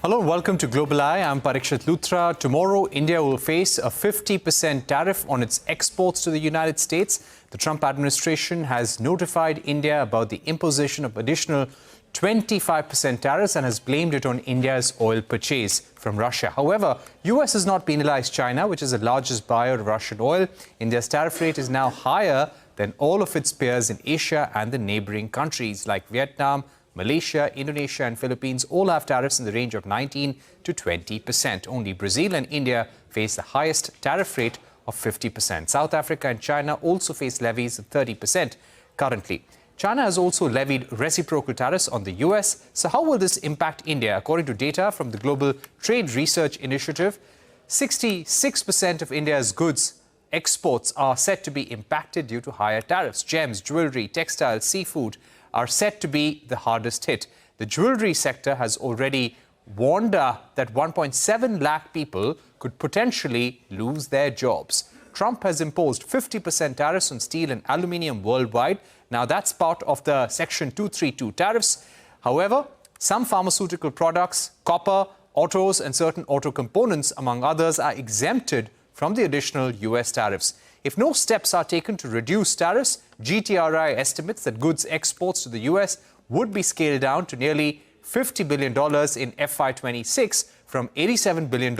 Hello and welcome to Global Eye. I'm Parikshit Luthra. Tomorrow, India will face a 50% tariff on its exports to the United States. The Trump administration has notified India about the imposition of additional 25% tariffs and has blamed it on India's oil purchase from Russia. However, US has not penalized China, which is the largest buyer of Russian oil. India's tariff rate is now higher than all of its peers in Asia and the neighboring countries like Vietnam, Malaysia, Indonesia and Philippines all have tariffs in the range of 19 to 20%. Only Brazil and India face the highest tariff rate of 50%. South Africa and China also face levies of 30% currently. China has also levied reciprocal tariffs on the US. So how will this impact India? According to data from the Global Trade Research Initiative, 66% of India's goods exports are set to be impacted due to higher tariffs. Gems, jewelry, textiles, seafood are set to be the hardest hit. The jewelry sector has already warned that 1.7 lakh people could potentially lose their jobs. Trump has imposed 50% tariffs on steel and aluminium worldwide. Now, that's part of the Section 232 tariffs. However, some pharmaceutical products, copper, autos and certain auto components, among others, are exempted from the additional US tariffs. If no steps are taken to reduce tariffs, GTRI estimates that goods exports to the US would be scaled down to nearly $50 billion in FY26 from $87 billion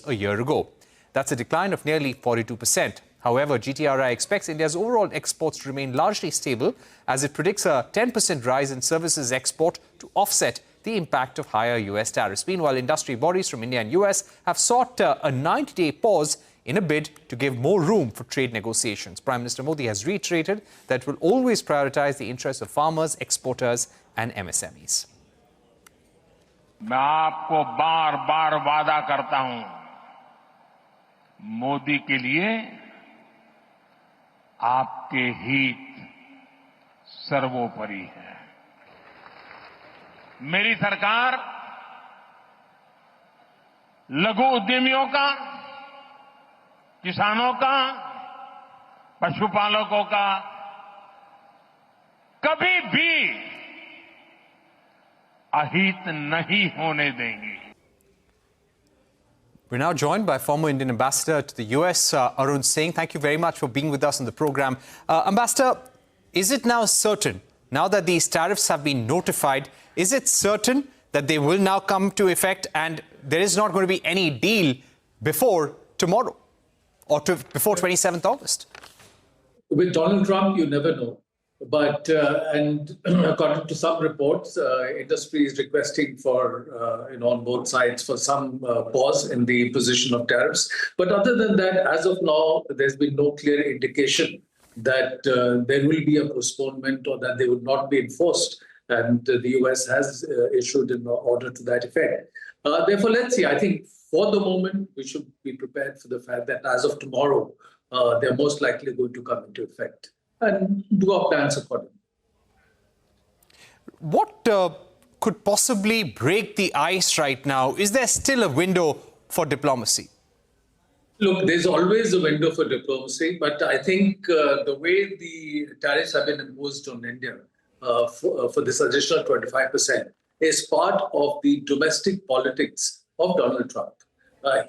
a year ago. That's a decline of nearly 42%. However, GTRI expects India's overall exports to remain largely stable as it predicts a 10% rise in services export to offset the impact of higher US tariffs. Meanwhile, industry bodies from India and US have sought a 90-day pause in a bid to give more room for trade negotiations. Prime Minister Modi has reiterated that will always prioritize the interests of farmers, exporters and MSMEs. मैं आपको बार-बार वादा करता हूं, मोदी के लिए आपके हित सर्वोपरि है। मेरी सरकार लघु उद्यमियों का, किसानों का, पशुपालकों का कभी भी अहित नहीं होने देंगी। We're now joined by former Indian ambassador to the US, Arun Singh. Thank you very much for being with us on the program. Ambassador, is it now certain, now that these tariffs have been notified, is it certain that they will now come to effect and there is not going to be any deal before tomorrow or before 27th August? With Donald Trump, you never know. But, and according to some reports, industry is requesting for, on both sides for some pause in the imposition of tariffs. But other than that, as of now, there's been no clear indication that there will be a postponement or that they would not be enforced. And the US has issued an order to that effect. Therefore, let's see. I think for the moment, we should be prepared for the fact that as of tomorrow, they're most likely going to come into effect and do our plans accordingly. What could possibly break the ice right now? Is there still a window for diplomacy? Look, there's always a window for diplomacy, but I think the way the tariffs have been imposed on India for this additional 25% is part of the domestic politics of Donald Trump.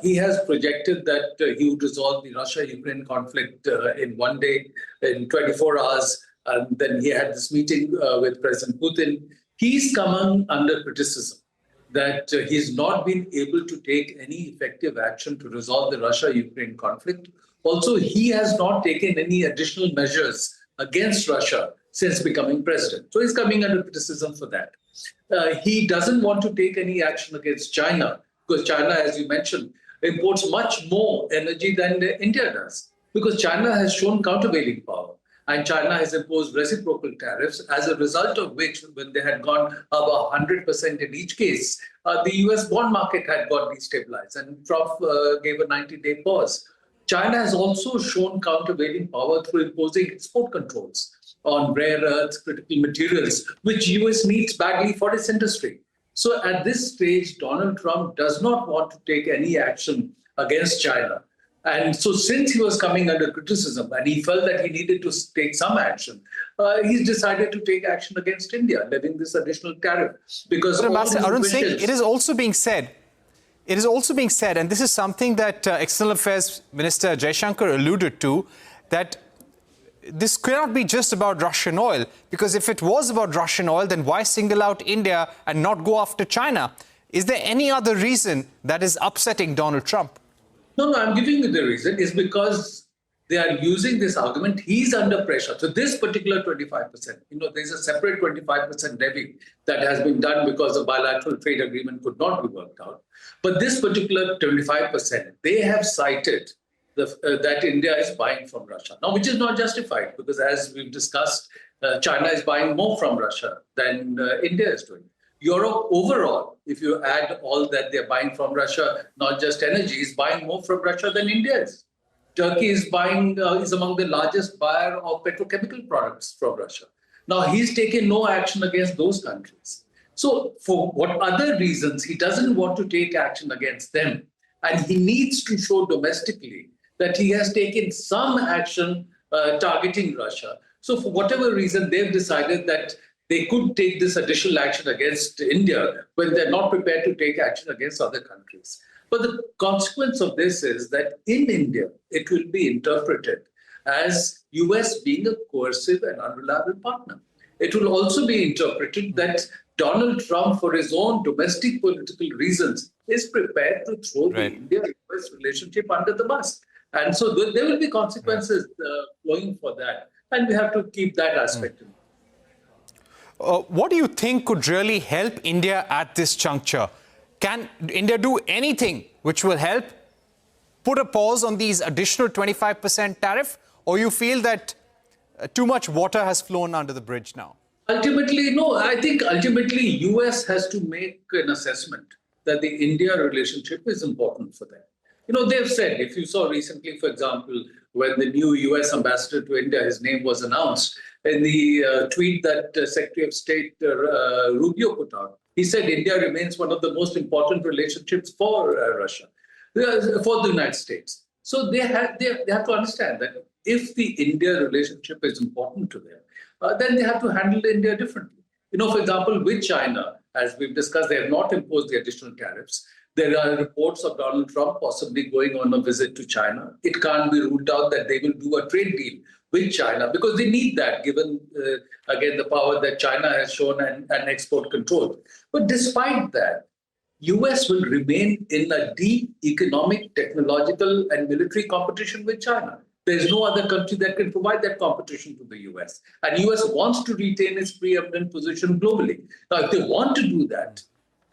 He has projected that he would resolve the Russia-Ukraine conflict in one day, in 24 hours. And then he had this meeting with President Putin. He's come under criticism that he's not been able to take any effective action to resolve the Russia-Ukraine conflict. Also, he has not taken any additional measures against Russia since becoming president. So he's coming under criticism for that. He doesn't want to take any action against China, because China, as you mentioned, imports much more energy than India does, because China has shown countervailing power. And China has imposed reciprocal tariffs, as a result of which, when they had gone above 100% in each case, the US bond market had got destabilized, and Trump gave a 90-day pause. China has also shown countervailing power through imposing export controls on rare earths, critical materials, which US needs badly for its industry. So at this stage, Donald Trump does not want to take any action against China. And so since he was coming under criticism and he felt that he needed to take some action, he's decided to take action against India, levying this additional tariff. Because Ambassador Arun Singh, it is also being said It is also being said, and this is something that External Affairs Minister Jaishankar alluded to, that this cannot be just about Russian oil, because if it was about Russian oil, then why single out India and not go after China? Is there any other reason that is upsetting Donald Trump? No, I'm giving you the reason. It's because they are using this argument. He's under pressure. So this particular 25%, there's a separate 25% levy that has been done because the bilateral trade agreement could not be worked out. But this particular 25%, they have cited that India is buying from Russia. Now, which is not justified, because as we've discussed, China is buying more from Russia than India is doing. Europe overall, if you add all that they're buying from Russia, not just energy, is buying more from Russia than India is. Turkey is among the largest buyer of petrochemical products from Russia. Now, he's taken no action against those countries. So for what other reasons, he doesn't want to take action against them. And he needs to show domestically that he has taken some action targeting Russia. So for whatever reason, they've decided that they could take this additional action against India when they're not prepared to take action against other countries. But the consequence of this is that in India, it will be interpreted as US being a coercive and unreliable partner. It will also be interpreted that Donald Trump, for his own domestic political reasons, is prepared to throw the India-US relationship under the bus. And so there will be consequences flowing for that. And we have to keep that aspect in mind. What do you think could really help India at this juncture? Can India do anything which will help put a pause on these additional 25% tariff? Or you feel that too much water has flown under the bridge now? Ultimately, no. I think ultimately US has to make an assessment that the India relationship is important for them. They've said, if you saw recently, for example, when the new US ambassador to India, his name was announced, in the tweet that Secretary of State Rubio put out, he said India remains one of the most important relationships for Russia, for the United States. So they have to understand that if the India relationship is important to them, then they have to handle India differently. For example, with China, as we've discussed, they have not imposed the additional tariffs. There are reports of Donald Trump possibly going on a visit to China. It can't be ruled out that they will do a trade deal with China because they need that, given, again, the power that China has shown and export control. But despite that, US will remain in a deep economic, technological, and military competition with China. There's no other country that can provide that competition to the US. And US wants to retain its preeminent position globally. Now, if they want to do that,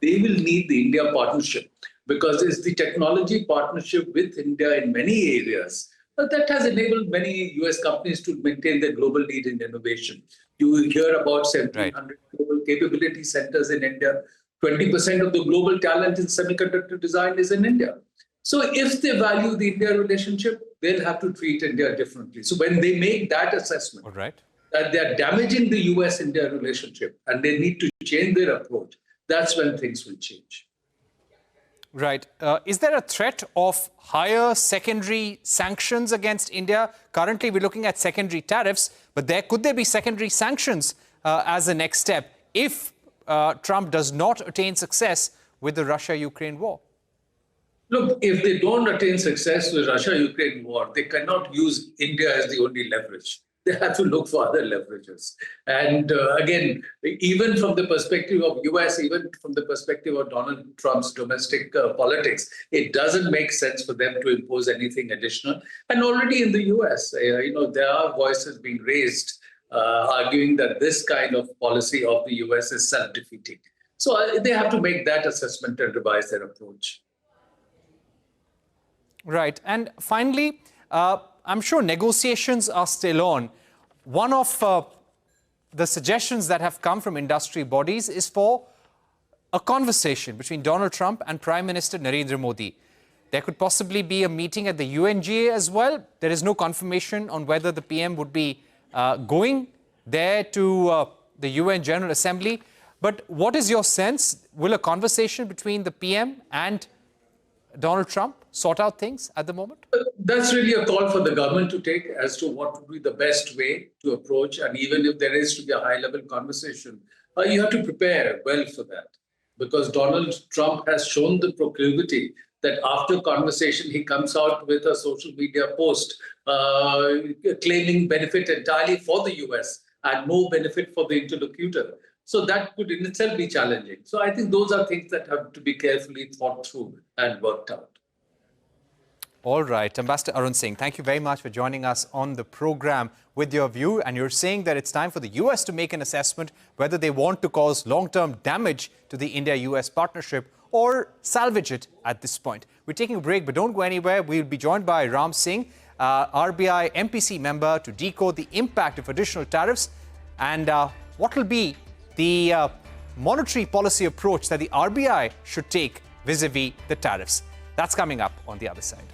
they will need the India partnership, because it's the technology partnership with India in many areas that has enabled many US companies to maintain their global lead in innovation. You will hear about 1,700 global capability centers in India. 20% of the global talent in semiconductor design is in India. So if they value the India relationship, they'll have to treat India differently. So when they make that assessment, that they are damaging the US-India relationship and they need to change their approach, that's when things will change. Right. Is there a threat of higher secondary sanctions against India? Currently, we're looking at secondary tariffs, but could there be secondary sanctions as a next step if Trump does not attain success with the Russia-Ukraine war? Look, if they don't attain success with Russia-Ukraine war, they cannot use India as the only leverage. They have to look for other leverages. And again, even from the perspective of US, even from the perspective of Donald Trump's domestic politics, it doesn't make sense for them to impose anything additional. And already in the US, there are voices being raised arguing that this kind of policy of the US is self-defeating. So they have to make that assessment and revise their approach. Right. And finally, I'm sure negotiations are still on. One of the suggestions that have come from industry bodies is for a conversation between Donald Trump and Prime Minister Narendra Modi. There could possibly be a meeting at the UNGA as well. There is no confirmation on whether the PM would be going there to the UN General Assembly. But what is your sense? Will a conversation between the PM and Donald Trump sort out things at the moment? That's really a call for the government to take as to what would be the best way to approach. And even if there is to be a high-level conversation, you have to prepare well for that. because Donald Trump has shown the proclivity that after conversation, he comes out with a social media post claiming benefit entirely for the US and no benefit for the interlocutor. So that could in itself be challenging. So I think those are things that have to be carefully thought through and worked out. All right. Ambassador Arun Singh, thank you very much for joining us on the program with your view. And you're saying that it's time for the US to make an assessment whether they want to cause long-term damage to the India-US partnership or salvage it at this point. We're taking a break, but don't go anywhere. We'll be joined by Arun Singh, RBI MPC member, to decode the impact of additional tariffs and what will be the monetary policy approach that the RBI should take vis-a-vis the tariffs. That's coming up on the other side.